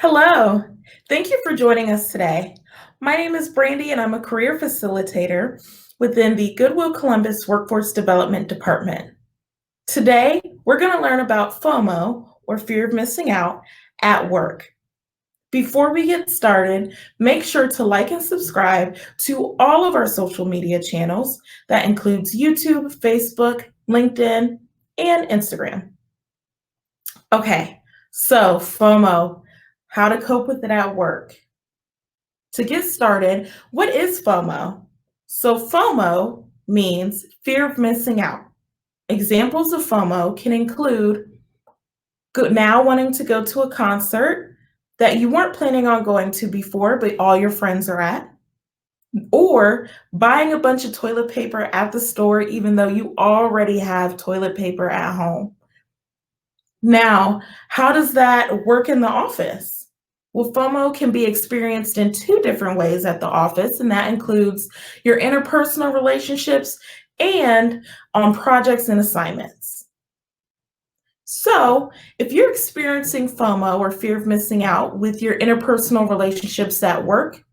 Hello. Thank you for joining us today. My name is Brandy, and I'm a career facilitator within the Goodwill Columbus Workforce Development Department. Today, we're going to learn about FOMO, or fear of missing out, at work. Before we get started, make sure to like and subscribe to all of our social media channels. That includes YouTube, Facebook, LinkedIn, and Instagram. Okay, so FOMO, how to cope with it at work. To get started, what is FOMO? So, FOMO means fear of missing out. Examples of FOMO can include now wanting to go to a concert that you weren't planning on going to before, but all your friends are at, or buying a bunch of toilet paper at the store, even though you already have toilet paper at home. Now, how does that work in the office? Well, FOMO can be experienced in two different ways at the office, and that includes your interpersonal relationships and on projects and assignments. So, if you're experiencing FOMO or fear of missing out with your interpersonal relationships at work,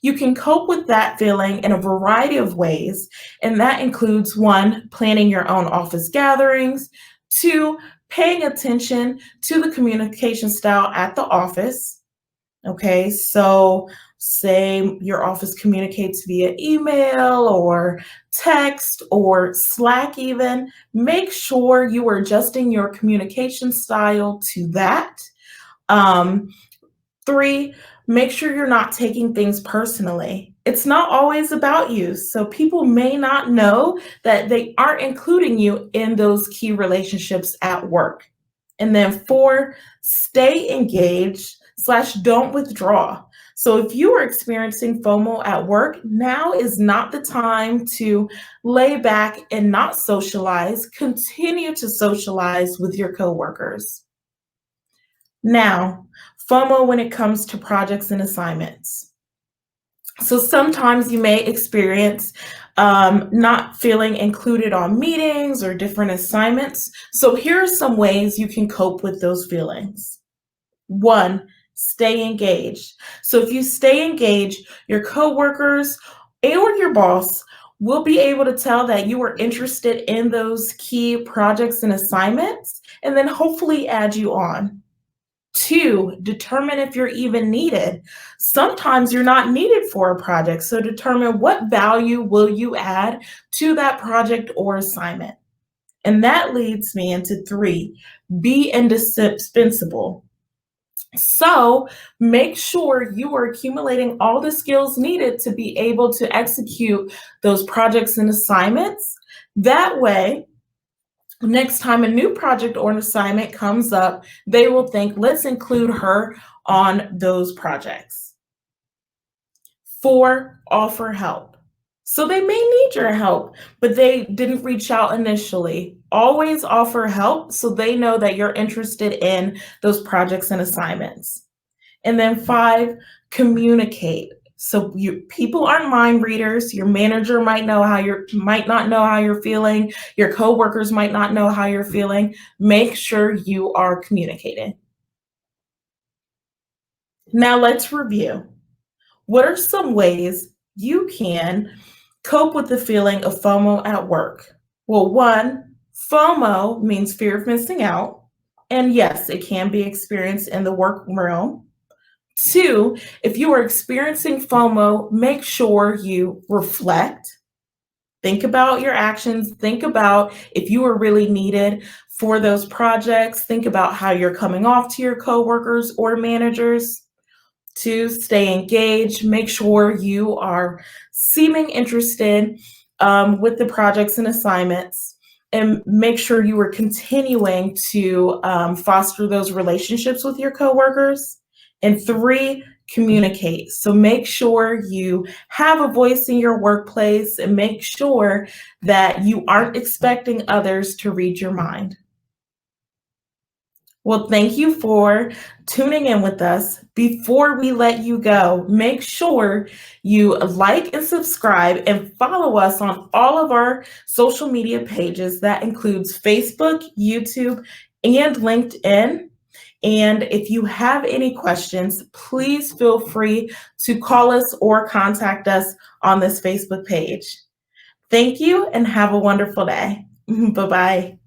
you can cope with that feeling in a variety of ways, and that includes one, planning your own office gatherings, two, paying attention to the communication style at the office. Okay, so say your office communicates via email or text or Slack, even. Make sure you are adjusting your communication style to that. Um, Three, make sure you're not taking things personally. It's not always about you. So people may not know that they aren't including you in those key relationships at work. And then four, stay engaged slash don't withdraw. So if you are experiencing FOMO at work, now is not the time to lay back and not socialize. Continue to socialize with your coworkers. Now, FOMO when it comes to projects and assignments. So sometimes you may experience not feeling included on meetings or different assignments. So here are some ways you can cope with those feelings. One, stay engaged. So if you stay engaged, your coworkers or your boss will be able to tell that you are interested in those key projects and assignments, and then hopefully add you on. Two, determine if you're even needed. Sometimes you're not needed for a project, so determine what value will you add to that project or assignment. And that leads me into three, be indispensable. So make sure you are accumulating all the skills needed to be able to execute those projects and assignments. That way, next time a new project or an assignment comes up, they will think, let's include her on those projects. Four, offer help. So they may need your help, but they didn't reach out initially. Always offer help so they know that you're interested in those projects and assignments. And then five, communicate. So people aren't mind readers. Your manager might not know how you're feeling. Your coworkers might not know how you're feeling. Make sure you are communicating. Now let's review. What are some ways you can cope with the feeling of FOMO at work? Well, one, FOMO means fear of missing out. And yes, it can be experienced in the work realm. Two, if you are experiencing FOMO, make sure you reflect. Think about your actions. Think about if you are really needed for those projects. Think about how you're coming off to your coworkers or managers. Two, stay engaged. Make sure you are seeming interested with the projects and assignments, and make sure you are continuing to foster those relationships with your coworkers. And three, communicate. So make sure you have a voice in your workplace, and make sure that you aren't expecting others to read your mind. Well, thank you for tuning in with us. Before we let you go, make sure you like and subscribe and follow us on all of our social media pages. That includes Facebook, YouTube, and LinkedIn. And if you have any questions, please feel free to call us or contact us on this Facebook page. Thank you and have a wonderful day. Bye-bye.